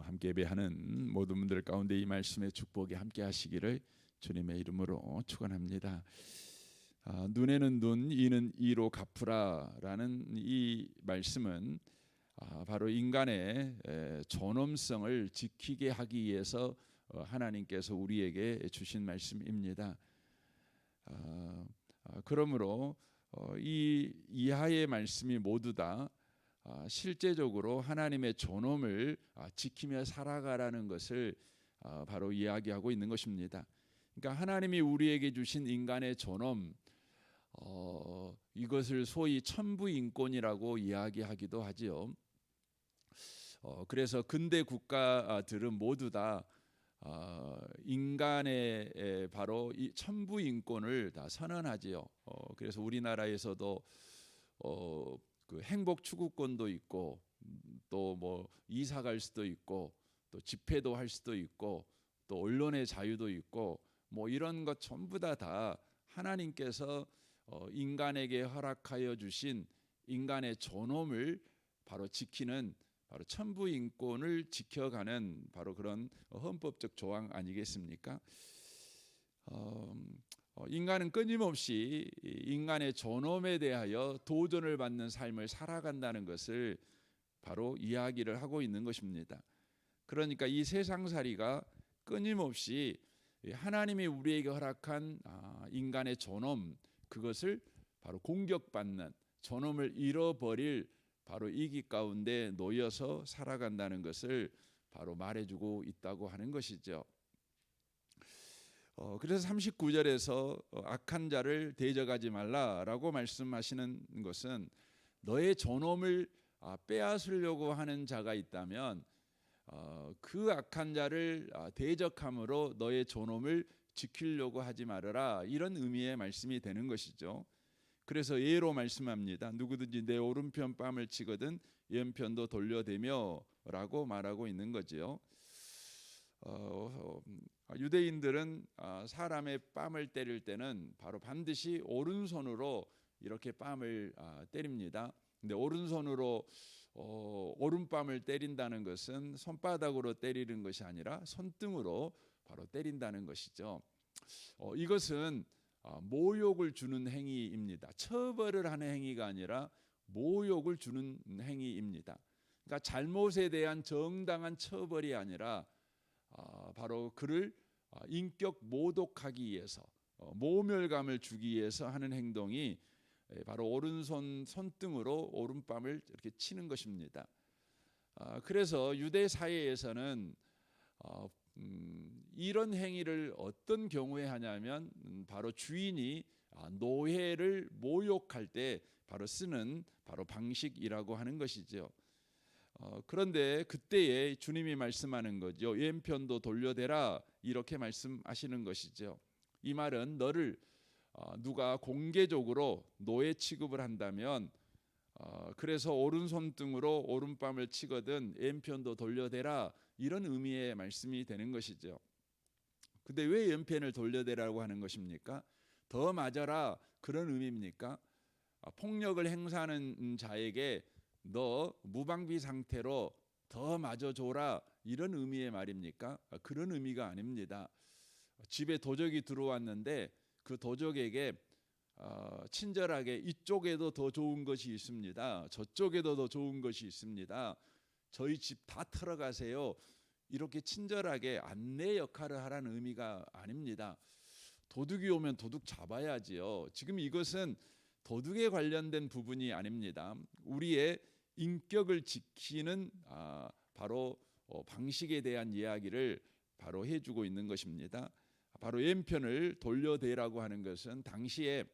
함께 예배하는 모든 분들 가운데 이 말씀의 축복이 함께 하시기를 주님의 이름으로 축원합니다. 눈에는 눈, 이는 이로 갚으라라는 이 말씀은 바로 인간의 존엄성을 지키게 하기 위해서 하나님께서 우리에게 주신 말씀입니다. 그러므로 이 이하의 말씀이 모두 다 실제적으로 하나님의 존엄을 지키며 살아가라는 것을 바로 이야기하고 있는 것입니다. 그러니까 하나님이 우리에게 주신 인간의 존엄, 이것을 소위 천부인권이라고 이야기하기도 하지요. 그래서 근대 국가들은 모두 다 인간의 바로 이 천부인권을 다 선언하지요. 그래서 우리나라에서도 그 행복 추구권도 있고, 또 뭐 이사 갈 수도 있고, 또 집회도 할 수도 있고, 또 언론의 자유도 있고, 뭐 이런 것 전부 다 하나님께서 인간에게 허락하여 주신 인간의 존엄을 바로 지키는, 바로 천부인권을 지켜가는 바로 그런 헌법적 조항 아니겠습니까? 인간은 끊임없이 인간의 존엄에 대하여 도전을 받는 삶을 살아간다는 것을 바로 이야기를 하고 있는 것입니다. 그러니까 이 세상살이가 끊임없이 하나님이 우리에게 허락한 인간의 존엄, 그것을 바로 공격받는, 존엄을 잃어버릴 바로 이기 가운데 놓여서 살아간다는 것을 바로 말해주고 있다고 하는 것이죠. 그래서 39절에서 악한 자를 대적하지 말라라고 말씀하시는 것은, 너의 존엄을 빼앗으려고 하는 자가 있다면 그 악한 자를 대적함으로 너의 존엄을 지키려고 하지 말아라, 이런 의미의 말씀이 되는 것이죠. 그래서 예로 말씀합니다. 누구든지 내 오른편 뺨을 치거든 왼편도 돌려대며 라고 말하고 있는 거지요. 유대인들은 사람의 뺨을 때릴 때는 바로 반드시 오른손으로 이렇게 뺨을 때립니다. 근데 오른손으로 오른뺨을 때린다는 것은 손바닥으로 때리는 것이 아니라 손등으로 바로 때린다는 것이죠. 이것은 모욕을 주는 행위입니다. 처벌을 하는 행위가 아니라 모욕을 주는 행위입니다. 그러니까 잘못에 대한 정당한 처벌이 아니라 바로 그를 인격 모독하기 위해서, 모멸감을 주기 위해서 하는 행동이 바로 오른손 손등으로 오른뺨을 이렇게 치는 것입니다. 그래서 유대 사회에서는 이런 행위를 어떤 경우에 하냐면 바로 주인이 노예를 모욕할 때 바로 쓰는 바로 방식이라고 하는 것이죠. 그런데 그때에 주님이 말씀하는 거죠. 왼편도 돌려대라, 이렇게 말씀하시는 것이죠. 이 말은 너를 누가 공개적으로 노예 취급을 한다면, 그래서 오른손등으로 오른뺨을 치거든 왼편도 돌려대라, 이런 의미의 말씀이 되는 것이죠. 근데 왜 왼편을 돌려대라고 하는 것입니까? 더 맞아라, 그런 의미입니까? 폭력을 행사하는 자에게 너 무방비 상태로 더 맞아줘라, 이런 의미의 말입니까? 그런 의미가 아닙니다. 집에 도적이 들어왔는데 그 도적에게 친절하게 이쪽에도 더 좋은 것이 있습니다, 저쪽에도 더 좋은 것이 있습니다, 저희 집 다 털어가세요, 이렇게 친절하게 안내 역할을 하라는 의미가 아닙니다. 도둑이 오면 도둑 잡아야지요. 지금 이것은 도둑에 관련된 부분이 아닙니다. 우리의 인격을 지키는 바로 방식에 대한 이야기를 바로 해주고 있는 것입니다. 바로 왼편을 돌려대라고 하는 것은 당시에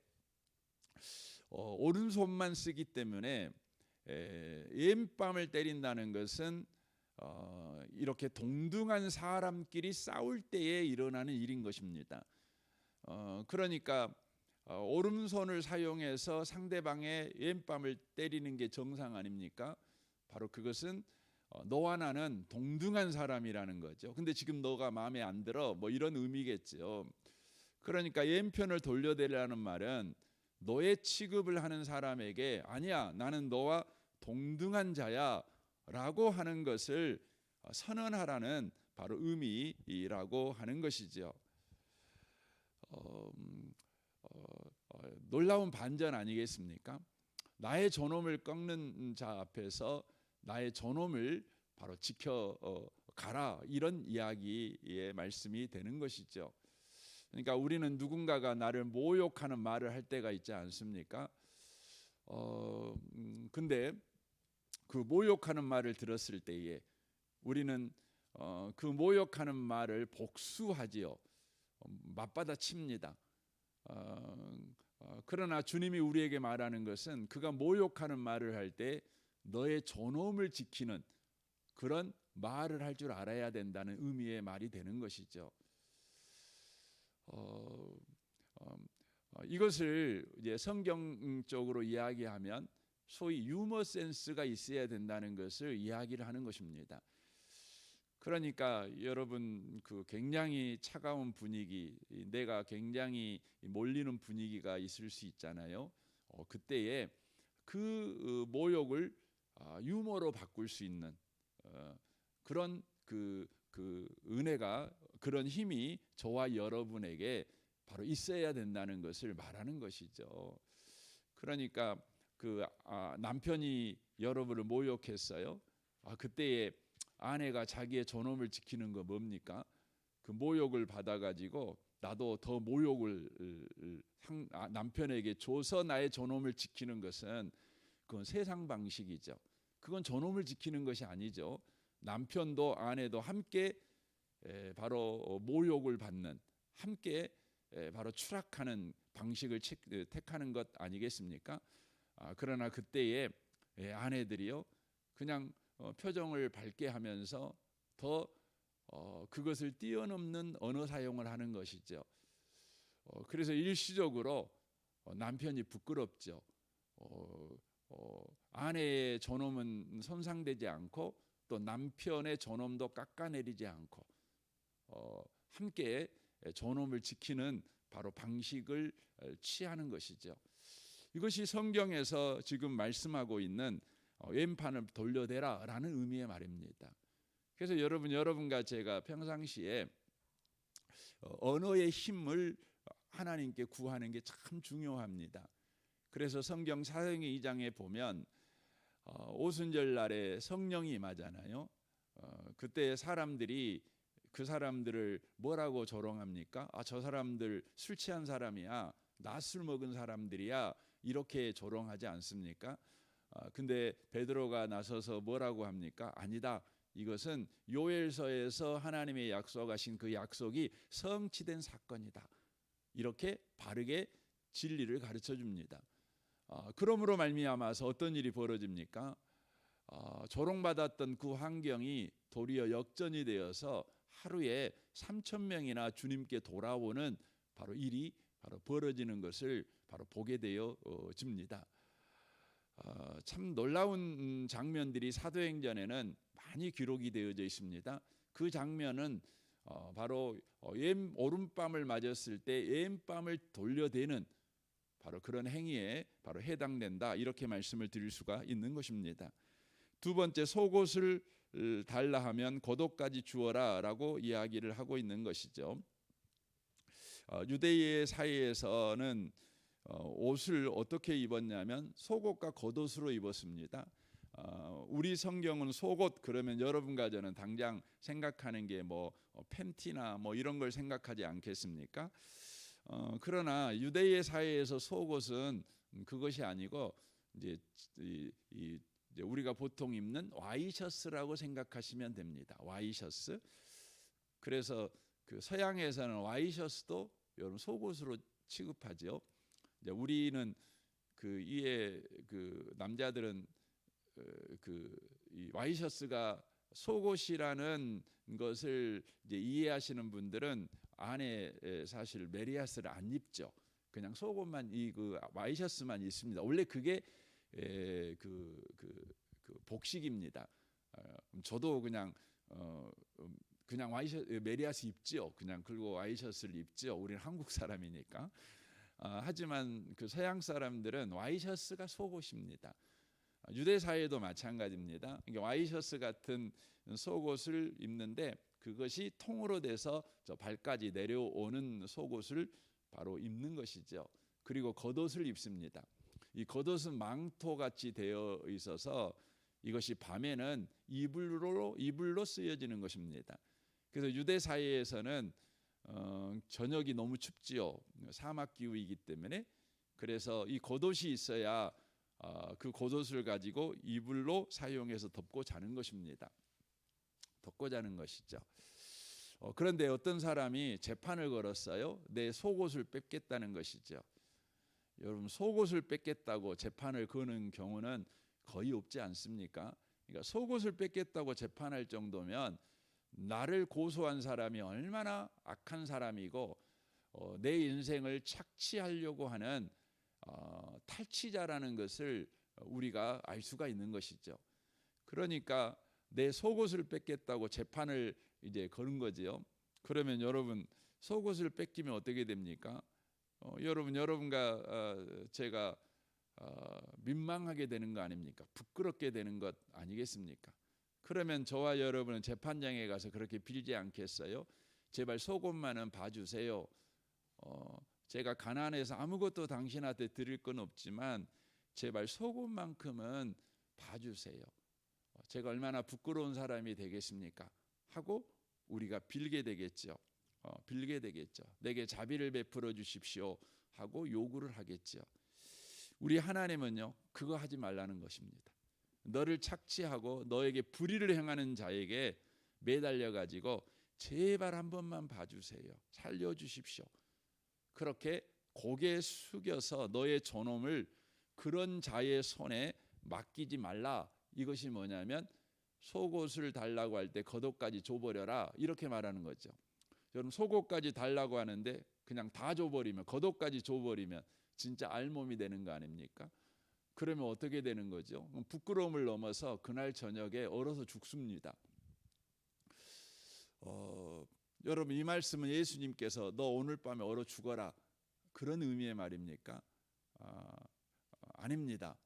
오른손만 쓰기 때문에 왼뺨을 때린다는 것은 이렇게 동등한 사람끼리 싸울 때에 일어나는 일인 것입니다. 그러니까 오른손을 사용해서 상대방의 왼뺨을 때리는 게 정상 아닙니까? 바로 그것은 너와 나는 동등한 사람이라는 거죠. 근데 지금 너가 마음에 안 들어, 뭐 이런 의미겠죠. 그러니까 왼편을 돌려대라는 말은 노예 취급을 하는 사람에게 아니야, 나는 너와 동등한 자야 라고 하는 것을 선언하라는 바로 의미라고 하는 것이죠. 놀라운 반전 아니겠습니까? 나의 존엄을 꺾는 자 앞에서 나의 존엄을 바로 지켜 가라, 이런 이야기의 말씀이 되는 것이죠. 그러니까 우리는 누군가가 나를 모욕하는 말을 할 때가 있지 않습니까? 근데 그 모욕하는 말을 들었을 때에 우리는 그 모욕하는 말을 복수하지요. 맞받아 칩니다. 그러나 주님이 우리에게 말하는 것은 그가 모욕하는 말을 할 때 너의 존엄을 지키는 그런 말을 할 줄 알아야 된다는 의미의 말이 되는 것이죠. 이것을 이제 성경적으로 이야기하면 소위 유머 센스가 있어야 된다는 것을 이야기를 하는 것입니다. 그러니까 여러분, 그 굉장히 차가운 분위기, 내가 굉장히 몰리는 분위기가 있을 수 있잖아요. 그때에 그 모욕을 유머로 바꿀 수 있는 그런 그 은혜가, 그런 힘이 저와 여러분에게 바로 있어야 된다는 것을 말하는 것이죠. 그러니까 그 남편이 여러분을 모욕했어요. 그때에 아내가 자기의 존엄을 지키는 거 뭡니까? 그 모욕을 받아가지고 나도 더 모욕을 남편에게 줘서 나의 존엄을 지키는 것은 그건 세상 방식이죠. 그건 존엄을 지키는 것이 아니죠. 남편도 아내도 함께 바로 모욕을 받는, 함께 바로 추락하는 방식을 택하는 것 아니겠습니까? 그러나 그때에 아내들이요, 그냥 표정을 밝게 하면서 더 그것을 뛰어넘는 언어 사용을 하는 것이죠. 그래서 일시적으로 남편이 부끄럽죠. 아내의 존엄은 손상되지 않고 또 남편의 존엄도 깎아내리지 않고 함께 존엄을 지키는 바로 방식을 취하는 것이죠. 이것이 성경에서 지금 말씀하고 있는 왼판을 돌려대라라는 의미의 말입니다. 그래서 여러분과 제가 평상시에 언어의 힘을 하나님께 구하는 게 참 중요합니다. 그래서 성경 사도행전 2장에 보면 오순절 날에 성령이 임하잖아요. 그때 사람들이 그 사람들을 뭐라고 조롱합니까? 저 사람들 술 취한 사람이야, 낮술 먹은 사람들이야, 이렇게 조롱하지 않습니까? 근데 베드로가 나서서 뭐라고 합니까? 아니다, 이것은 요엘서에서 하나님의 약속하신 그 약속이 성취된 사건이다. 이렇게 바르게 진리를 가르쳐 줍니다. 그러므로 말미암아서 어떤 일이 벌어집니까? 조롱받았던 그 환경이 도리어 역전이 되어서 하루에 3,000명이나 주님께 돌아오는 바로 일이 바로 벌어지는 것을 바로 보게 되어집니다. 참 놀라운 장면들이 사도행전에는 많이 기록이 되어져 있습니다. 그 장면은 바로 오른밤을 맞았을 때 왼밤을 돌려대는 바로 그런 행위에 바로 해당된다, 이렇게 말씀을 드릴 수가 있는 것입니다. 두 번째, 속옷을 달라 하면 겉옷까지 주어라라고 이야기를 하고 있는 것이죠. 유대인 사이에서는 옷을 어떻게 입었냐면 속옷과 겉옷으로 입었습니다. 우리 성경은 속옷 그러면 여러분과 저는 당장 생각하는 게 뭐 팬티나 뭐 이런 걸 생각하지 않겠습니까? 그러나 유대인 사회에서 속옷은 그것이 아니고 이제 우리가 보통 입는 와이셔츠라고 생각하시면 됩니다. 와이셔츠. 그래서 그 서양에서는 와이셔츠도 여러분 속옷으로 취급하죠. 이제 우리는 그 이에 그 남자들은 이 와이셔츠가 속옷이라는 것을 이제 이해하시는 분들은 안에 사실 메리아스를 안 입죠. 그냥 속옷만 그 와이셔츠만 있습니다. 원래 그게 그 복식입니다. 저도 그냥 메리아스 입죠. 그냥 그리고 와이셔츠를 입죠. 우리는 한국 사람이니까. 하지만 그 서양 사람들은 와이셔츠가 속옷입니다. 유대 사회도 마찬가지입니다. 그러니까 와이셔츠 같은 속옷을 입는데 그것이 통으로 돼서 저 발까지 내려오는 속옷을 바로 입는 것이죠. 그리고 겉옷을 입습니다. 이 겉옷은 망토같이 되어 있어서 이것이 밤에는 이불로 쓰여지는 것입니다. 그래서 유대 사회에서는 저녁이 너무 춥지요. 사막 기후이기 때문에. 그래서 이 겉옷이 있어야 그 겉옷을 가지고 이불로 사용해서 덮고 자는 것입니다. 덮고 자는 것이죠. 그런데 어떤 사람이 재판을 걸었어요. 내 속옷을 뺏겠다는 것이죠. 여러분, 속옷을 뺏겠다고 재판을 거는 경우는 거의 없지 않습니까? 그러니까 속옷을 뺏겠다고 재판할 정도면 나를 고소한 사람이 얼마나 악한 사람이고 내 인생을 착취하려고 하는 탈취자라는 것을 우리가 알 수가 있는 것이죠. 그러니까 내 속옷을 뺏겠다고 재판을 이제 거는 거지요. 그러면 여러분, 속옷을 뺏기면 어떻게 됩니까? 여러분과 제가 민망하게 되는 거 아닙니까? 부끄럽게 되는 것 아니겠습니까? 그러면 저와 여러분은 재판장에 가서 그렇게 빌지 않겠어요? 제발 속옷만은 봐주세요. 제가 가난해서 아무것도 당신한테 드릴 건 없지만 제발 속옷만큼은 봐주세요. 제가 얼마나 부끄러운 사람이 되겠습니까? 하고 우리가 빌게 되겠죠. 빌게 되겠죠. 내게 자비를 베풀어 주십시오 하고 요구를 하겠죠. 우리 하나님은요, 그거 하지 말라는 것입니다. 너를 착취하고 너에게 불의를 행하는 자에게 매달려 가지고 제발 한 번만 봐주세요. 살려주십시오. 그렇게 고개 숙여서 너의 존엄을 그런 자의 손에 맡기지 말라. 이것이 뭐냐면 속옷을 달라고 할 때 겉옷까지 줘버려라, 이렇게 말하는 거죠. 여러분, 속옷까지 달라고 하는데 그냥 다 줘버리면, 겉옷까지 줘버리면 진짜 알몸이 되는 거 아닙니까? 그러면 어떻게 되는 거죠? 부끄러움을 넘어서 그날 저녁에 얼어서 죽습니다. 여러분, 이 말씀은 예수님께서 너 오늘 밤에 얼어 죽어라, 그런 의미의 말입니까? 아닙니다.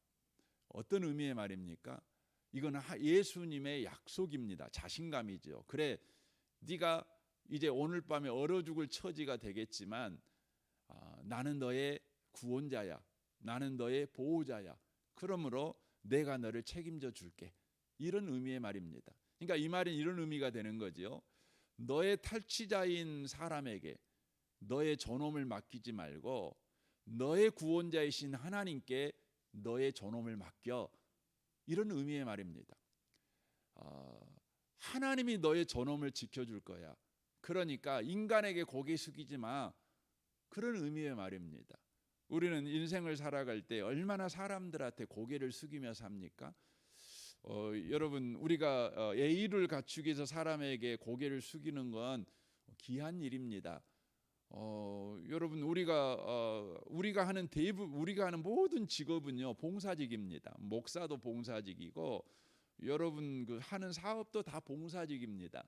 어떤 의미의 말입니까? 이건 예수님의 약속입니다. 자신감이죠. 그래, 네가 이제 오늘 밤에 얼어 죽을 처지가 되겠지만 나는 너의 구원자야. 나는 너의 보호자야. 그러므로 내가 너를 책임져 줄게. 이런 의미의 말입니다. 그러니까 이 말은 이런 의미가 되는 거죠. 너의 탈취자인 사람에게 너의 존엄을 맡기지 말고 너의 구원자이신 하나님께 너의 존엄을 맡겨. 이런 의미의 말입니다. 하나님이 너의 존엄을 지켜줄 거야. 그러니까 인간에게 고개 숙이지 마. 그런 의미의 말입니다. 우리는 인생을 살아갈 때 얼마나 사람들한테 고개를 숙이며 삽니까? 여러분, 우리가 예의를 갖추기 위해서 사람에게 고개를 숙이는 건 귀한 일입니다. 여러분, 우리가 하는 모든 직업은요 봉사직입니다. 목사도 봉사직이고 여러분 하는 사업도 다 봉사직입니다.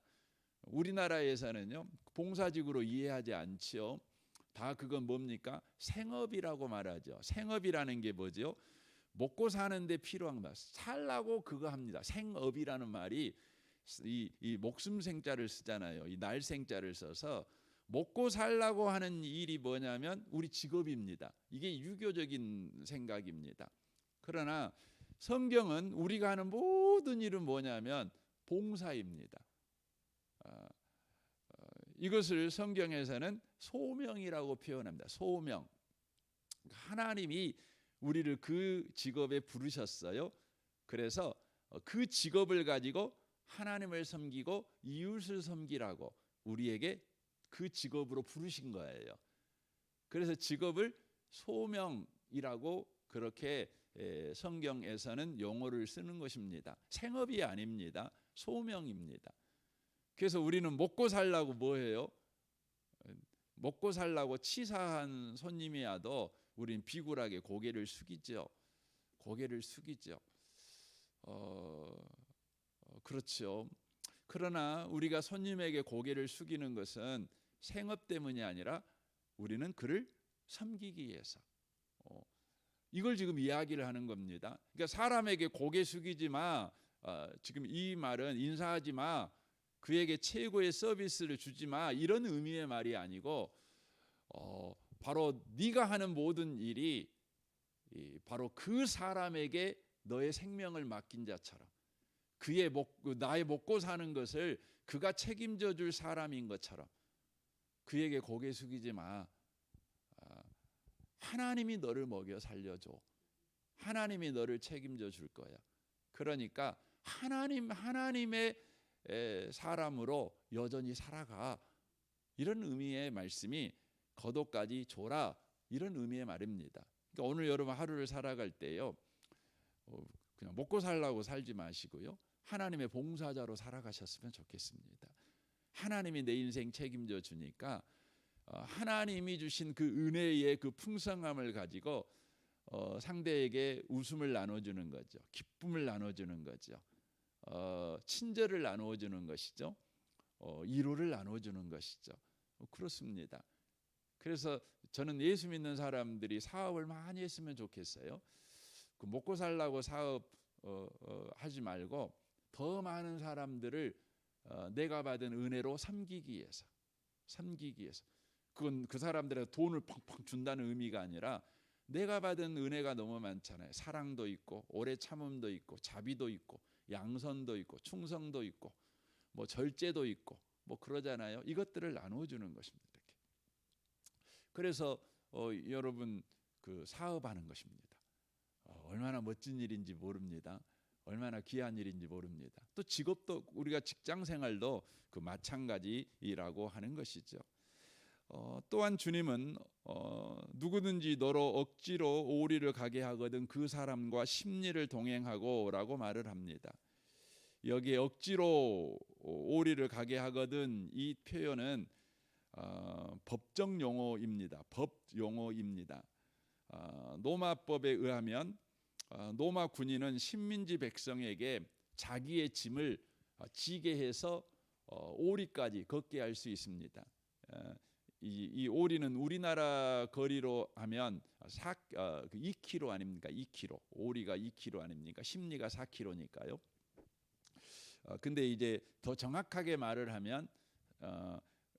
우리나라에서는요 봉사직으로 이해하지 않죠. 다 그건 뭡니까? 생업이라고 말하죠. 생업이라는 게 뭐죠? 먹고 사는데 필요한 것, 살라고 그거 합니다. 생업이라는 말이 이 목숨 생자를 쓰잖아요. 이 날 생자를 써서 먹고 살라고 하는 일이 뭐냐면 우리 직업입니다. 이게 유교적인 생각입니다. 그러나 성경은 우리가 하는 모든 일은 뭐냐면 봉사입니다. 이것을 성경에서는 소명이라고 표현합니다. 소명. 하나님이 우리를 그 직업에 부르셨어요. 그래서 그 직업을 가지고 하나님을 섬기고 이웃을 섬기라고 우리에게 그 직업으로 부르신 거예요. 그래서 직업을 소명이라고 그렇게 성경에서는 용어를 쓰는 것입니다. 생업이 아닙니다. 소명입니다. 그래서 우리는 먹고 살라고 뭐해요? 먹고 살라고 치사한 손님이 와도 우린 비굴하게 고개를 숙이죠. 고개를 숙이죠. 그렇죠. 그러나 우리가 손님에게 고개를 숙이는 것은 생업 때문이 아니라 우리는 그를 섬기기 위해서. 이걸 지금 이야기를 하는 겁니다. 그러니까 사람에게 고개 숙이지 마. 지금 이 말은 인사하지 마. 그에게 최고의 서비스를 주지 마. 이런 의미의 말이 아니고 바로 네가 하는 모든 일이 바로 그 사람에게 너의 생명을 맡긴 자처럼 나의 먹고 사는 것을 그가 책임져 줄 사람인 것처럼 그에게 고개 숙이지 마. 하나님이 너를 먹여 살려줘. 하나님이 너를 책임져 줄 거야. 그러니까 하나님의 사람으로 여전히 살아가. 이런 의미의 말씀이 거독까지 줘라. 이런 의미의 말입니다. 그러니까 오늘 여러분 하루를 살아갈 때요, 그냥 먹고 살라고 살지 마시고요, 하나님의 봉사자로 살아가셨으면 좋겠습니다. 하나님이 내 인생 책임져 주니까 하나님이 주신 그 은혜의 그 풍성함을 가지고 상대에게 웃음을 나눠주는 거죠. 기쁨을 나눠주는 거죠. 친절을 나누어주는 것이죠. 위로를 나눠주는 것이죠. 그렇습니다. 그래서 저는 예수 믿는 사람들이 사업을 많이 했으면 좋겠어요. 그 먹고 살라고 사업 하지 말고 더 많은 사람들을 내가 받은 은혜로 섬기기 위해서. 그건 그 사람들에게 돈을 펑펑 준다는 의미가 아니라 내가 받은 은혜가 너무 많잖아요. 사랑도 있고 오래 참음도 있고 자비도 있고 양선도 있고 충성도 있고 뭐 절제도 있고 뭐 그러잖아요. 이것들을 나눠주는 것입니다. 이렇게. 그래서 여러분 그 사업하는 것입니다. 얼마나 멋진 일인지 모릅니다. 얼마나 귀한 일인지 모릅니다. 또 직업도 우리가 직장 생활도 그 마찬가지라고 하는 것이죠. 또한 주님은 누구든지 너로 억지로 오리를 가게 하거든 그 사람과 심리를 동행하고라고 말을 합니다. 여기에 억지로 오리를 가게 하거든 이 표현은 법정 용어입니다. 법 용어입니다. 노마법에 의하면 노마 군인은 식민지 백성에게 자기의 짐을 지게 해서 오리까지 걷게 할 수 있습니다. 이 오리는 우리나라 거리로 하면 2kg 아닙니까? 2kg. 오리가 2kg 아닙니까? 심리가 4kg니까요. 근데 이제 더 정확하게 말을 하면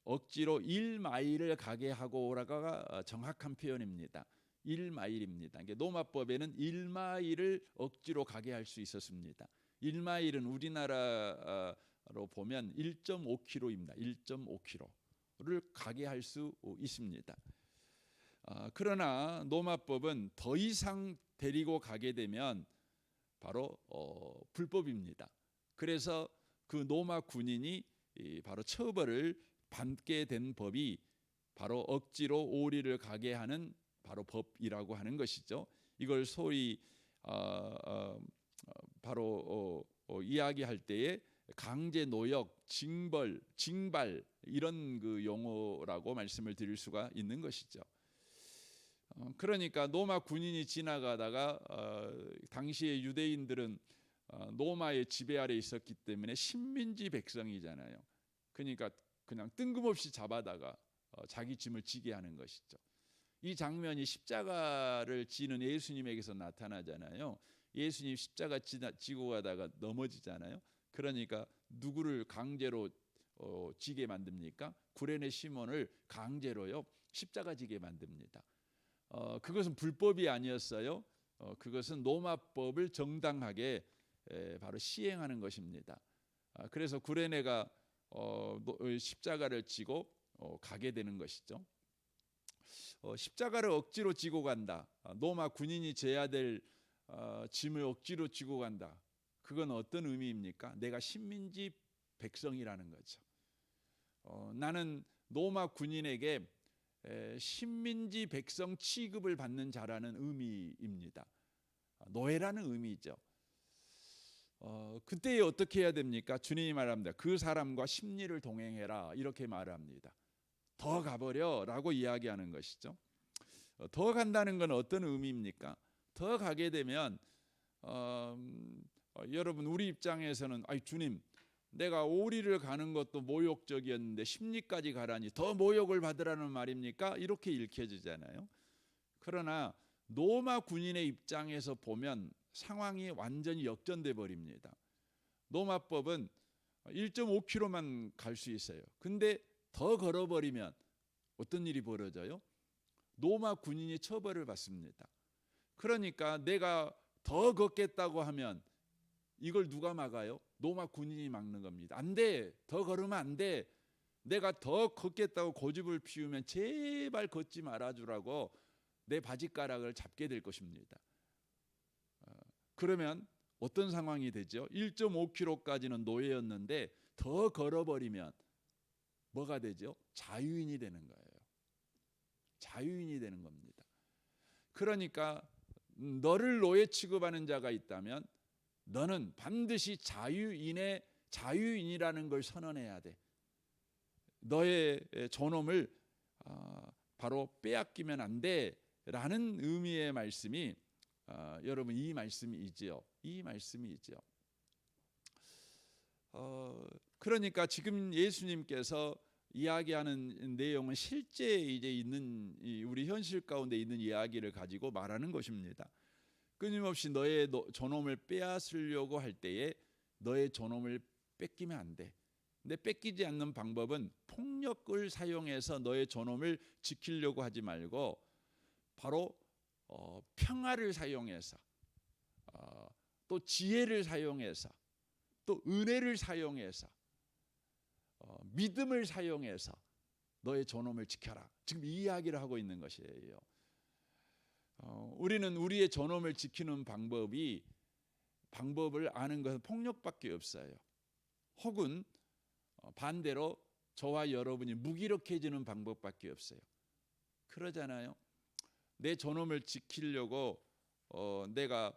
억지로 1마일을 가게 하고라가 정확한 표현입니다. 1마일입니다. 그러니까 노마법에는 1마일을 억지로 가게 할 수 있었습니다. 1마일은 우리나라로 보면 1.5km입니다. 1.5km를 가게 할 수 있습니다. 그러나 노마법은 더 이상 데리고 가게 되면 바로 불법입니다. 그래서 그 노마 군인이 바로 처벌을 받게 된 법이 바로 억지로 오리를 가게 하는 바로 법이라고 하는 것이죠. 이걸 소위 바로 이야기할 때에 강제 노역, 징발 이런 그 용어라고 말씀을 드릴 수가 있는 것이죠. 그러니까 노마 군인이 지나가다가 당시의 유대인들은 노마의 지배 아래 있었기 때문에 식민지 백성이잖아요. 그러니까 그냥 뜬금없이 잡아다가 자기 짐을 지게 하는 것이죠. 이 장면이 십자가를 지는 예수님에게서 나타나잖아요. 예수님 십자가 지고 가다가 넘어지잖아요. 그러니까 누구를 강제로 지게 만듭니까? 구레네 시몬을 강제로요 십자가 지게 만듭니다. 그것은 불법이 아니었어요. 그것은 노마법을 정당하게 바로 시행하는 것입니다. 그래서 구레네가 십자가를 지고 가게 되는 것이죠. 십자가를 억지로 지고 간다. 노마 군인이 져야 될 짐을 억지로 지고 간다. 그건 어떤 의미입니까? 내가 식민지 백성이라는 거죠. 나는 노마 군인에게 식민지 백성 취급을 받는 자라는 의미입니다. 노예라는 의미죠. 그때 어떻게 해야 됩니까? 주님이 말합니다. 그 사람과 심리를 동행해라 이렇게 말합니다. 더 가버려라고 이야기하는 것이죠. 더 간다는 건 어떤 의미입니까? 더 가게 되면 여러분 우리 입장에서는 주님 내가 오리를 가는 것도 모욕적이었는데 심리까지 가라니 더 모욕을 받으라는 말입니까? 이렇게 읽혀지잖아요. 그러나 로마 군인의 입장에서 보면 상황이 완전히 역전돼 버립니다. 로마법은 1.5km만 갈 수 있어요. 근데 더 걸어버리면 어떤 일이 벌어져요? 로마 군인이 처벌을 받습니다. 그러니까 내가 더 걷겠다고 하면 이걸 누가 막아요? 로마 군인이 막는 겁니다. 안 돼. 더 걸으면 안 돼. 내가 더 걷겠다고 고집을 피우면 제발 걷지 말아주라고 내 바지가락을 잡게 될 것입니다. 그러면 어떤 상황이 되죠? 1.5km까지는 노예였는데 더 걸어버리면 뭐가 되죠? 자유인이 되는 거예요. 자유인이 되는 겁니다. 그러니까 너를 노예 취급하는 자가 있다면 너는 반드시 자유인이라는 걸 선언해야 돼. 너의 존엄을 바로 빼앗기면 안 돼라는 의미의 말씀이 여러분 이 말씀이지요. 이 말씀이지요. 그러니까 지금 예수님께서 이야기하는 내용은 실제 이제 있는 우리 현실 가운데 있는 이야기를 가지고 말하는 것입니다. 끊임없이 너의 존엄을 빼앗으려고 할 때에 너의 존엄을 뺏기면 안 돼. 근데 뺏기지 않는 방법은 폭력을 사용해서 너의 존엄을 지키려고 하지 말고 바로 평화를 사용해서 또 지혜를 사용해서 또 은혜를 사용해서 믿음을 사용해서 너의 존엄을 지켜라. 지금 이 이야기를 하고 있는 것이에요. 우리는 우리의 존엄을 지키는 방법을 아는 것은 폭력밖에 없어요. 혹은 반대로 저와 여러분이 무기력해지는 방법밖에 없어요. 그러잖아요. 내 존엄을 지키려고 내가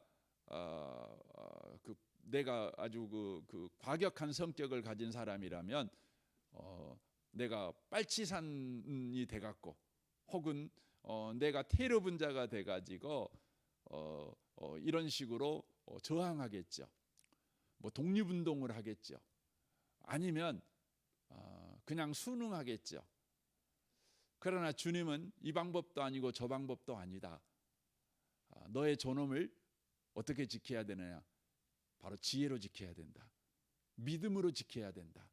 아주 그 과격한 성격을 가진 사람이라면 내가 빨치산이 돼갖고 혹은 내가 테러 분자가 돼가지고 이런 식으로 저항하겠죠. 뭐 독립운동을 하겠죠. 아니면 그냥 순응하겠죠. 그러나 주님은 이 방법도 아니고 저 방법도 아니다. 너의 존엄을 어떻게 지켜야 되느냐? 바로 지혜로 지켜야 된다. 믿음으로 지켜야 된다.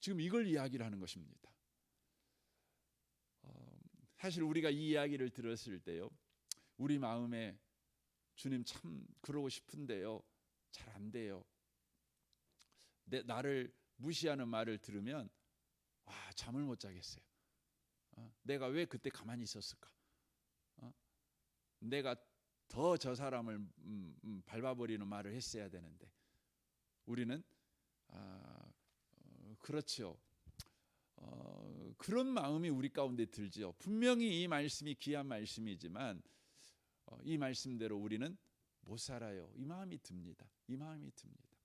지금 이걸 이야기를 하는 것입니다. 사실 우리가 이 이야기를 들었을 때요, 우리 마음에 주님 참 그러고 싶은데요, 잘 안 돼요. 나를 무시하는 말을 들으면 잠을 못 자겠어요. 내가 왜 그때 가만히 있었을까? 내가 더 저 사람을 밟아버리는 말을 했어야 되는데 우리는 그렇죠. 그런 마음이 우리 가운데 들지요. 분명히 이 말씀이 귀한 말씀이지만 이 말씀대로 우리는 못 살아요. 이 마음이 듭니다. 이 마음이 듭니다.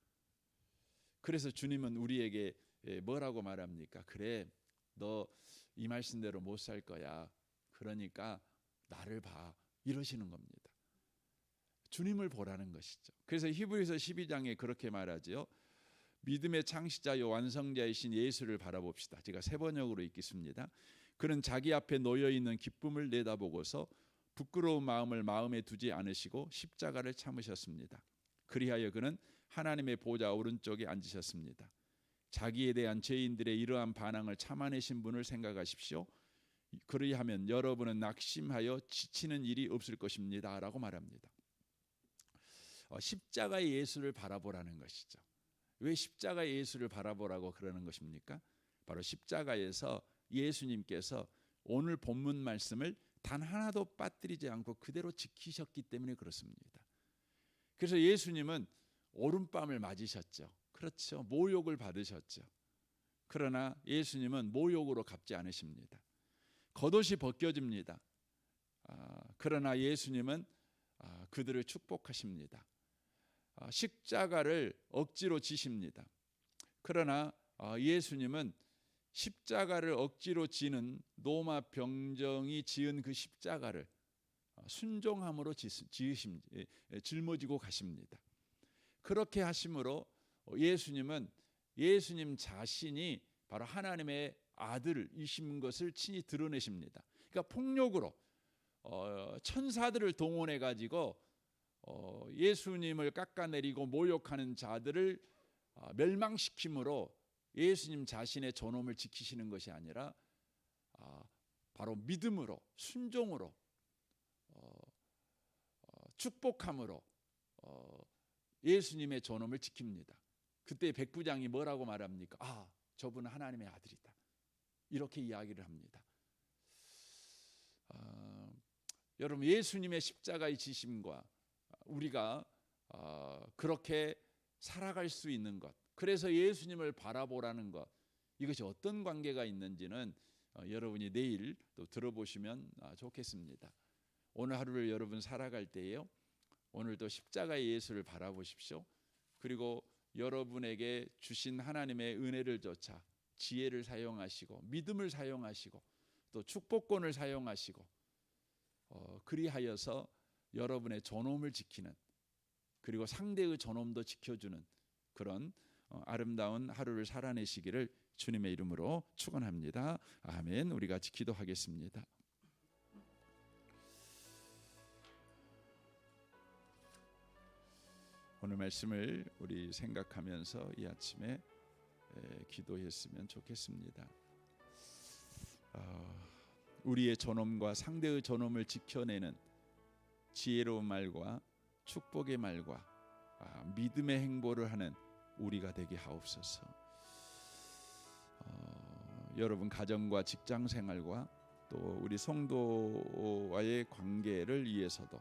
그래서 주님은 우리에게 뭐라고 말합니까? 그래, 너 이 말씀대로 못 살 거야. 그러니까 나를 봐. 이러시는 겁니다. 주님을 보라는 것이죠. 그래서 히브리서 12장에 그렇게 말하지요. 믿음의 창시자요 완성자이신 예수를 바라봅시다. 제가 세 번역으로 읽겠습니다. 그는 자기 앞에 놓여 있는 기쁨을 내다보고서 부끄러운 마음을 마음에 두지 않으시고 십자가를 참으셨습니다. 그리하여 그는 하나님의 보좌 오른쪽에 앉으셨습니다. 자기에 대한 죄인들의 이러한 반항을 참아내신 분을 생각하십시오. 그리하면 여러분은 낙심하여 지치는 일이 없을 것입니다. 라고 말합니다. 십자가의 예수를 바라보라는 것이죠. 왜 십자가의 예수를 바라보라고 그러는 것입니까? 바로 십자가에서 예수님께서 오늘 본문 말씀을 단 하나도 빠뜨리지 않고 그대로 지키셨기 때문에 그렇습니다. 그래서 예수님은 오른밤을 맞으셨죠. 그렇죠. 모욕을 받으셨죠. 그러나 예수님은 모욕으로 갚지 않으십니다. 겉옷이 벗겨집니다. 그러나 예수님은 그들을 축복하십니다. 십자가를 억지로 지십니다. 그러나 예수님은 십자가를 억지로 지는 로마 병정이 지은 그 십자가를 순종함으로 짊어지고 가십니다. 그렇게 하심으로 예수님은 예수님 자신이 바로 하나님의 아들이신 것을 친히 드러내십니다. 그러니까 폭력으로 천사들을 동원해 가지고 예수님을 깎아내리고 모욕하는 자들을 멸망시킴으로 예수님 자신의 존엄을 지키시는 것이 아니라 바로 믿음으로, 순종으로, 축복함으로 예수님의 존엄을 지킵니다. 그때 백부장이 뭐라고 말합니까? 저분은 하나님의 아들이다, 이렇게 이야기를 합니다. 여러분, 예수님의 십자가의 지심과 우리가 그렇게 살아갈 수 있는 것, 그래서 예수님을 바라보라는 것, 이것이 어떤 관계가 있는지는 여러분이 내일 또 들어보시면 좋겠습니다. 오늘 하루를 여러분 살아갈 때에요, 오늘도 십자가의 예수를 바라보십시오. 그리고 여러분에게 주신 하나님의 은혜를 조차 지혜를 사용하시고 믿음을 사용하시고 또 축복권을 사용하시고 그리하여서 여러분의 존엄을 지키는, 그리고 상대의 존엄도 지켜주는 그런 아름다운 하루를 살아내시기를 주님의 이름으로 축원합니다. 아멘. 우리 같이 기도하겠습니다. 오늘 말씀을 우리 생각하면서 이 아침에 기도했으면 좋겠습니다. 우리의 존엄과 상대의 존엄을 지켜내는 지혜로운 말과 축복의 말과 믿음의 행보를 하는 우리가 되게 하옵소서. 여러분 가정과 직장 생활과 또 우리 성도와의 관계를 위해서도,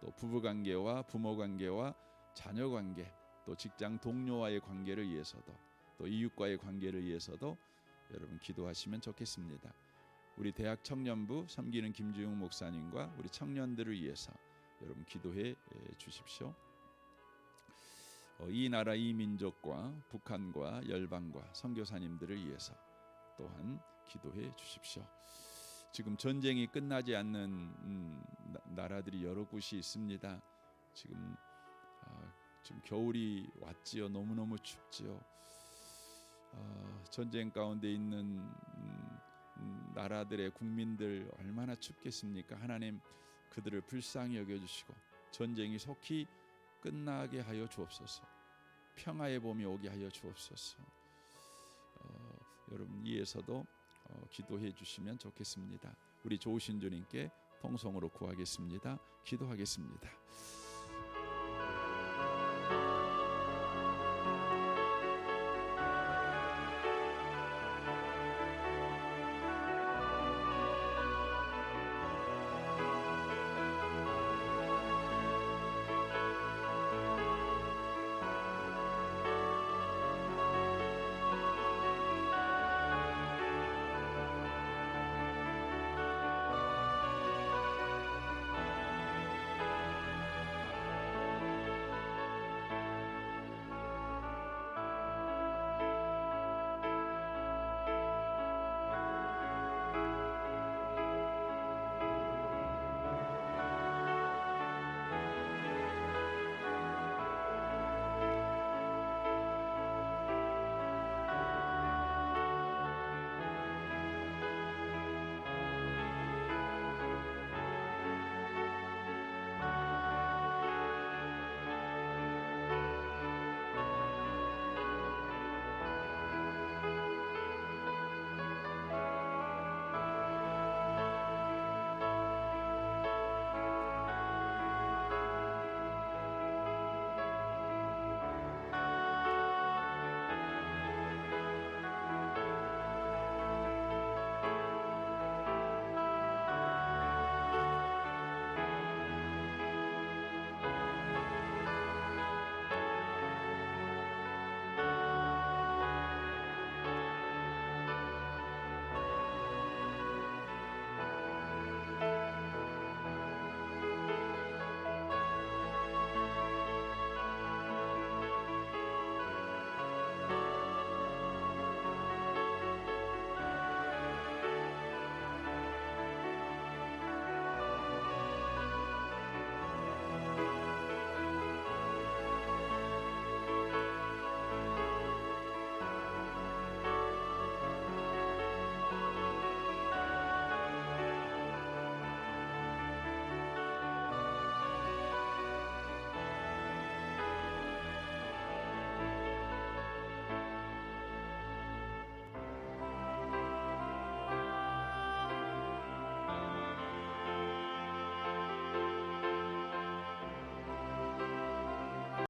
또 부부 관계와 부모 관계와 자녀 관계, 또 직장 동료와의 관계를 위해서도, 또 이웃과의 관계를 위해서도 여러분 기도하시면 좋겠습니다. 우리 대학 청년부 섬기는 김주용 목사님과 우리 청년들을 위해서 여러분 기도해 주십시오. 이 나라 이 민족과 북한과 열방과 선교사님들을 위해서 또한 기도해 주십시오. 지금 전쟁이 끝나지 않는 나라들이 여러 곳이 있습니다. 지금 겨울이 왔지요. 너무너무 춥지요. 전쟁 가운데 있는 나라들의 국민들 얼마나 춥겠습니까? 하나님 그들을 불쌍히 여겨주시고 전쟁이 속히 끝나게 하여 주옵소서. 평화의 봄이 오게 하여 주옵소서. 여러분 위에서도 기도해 주시면 좋겠습니다. 우리 좋으신 주님께 통성으로 구하겠습니다. 기도하겠습니다.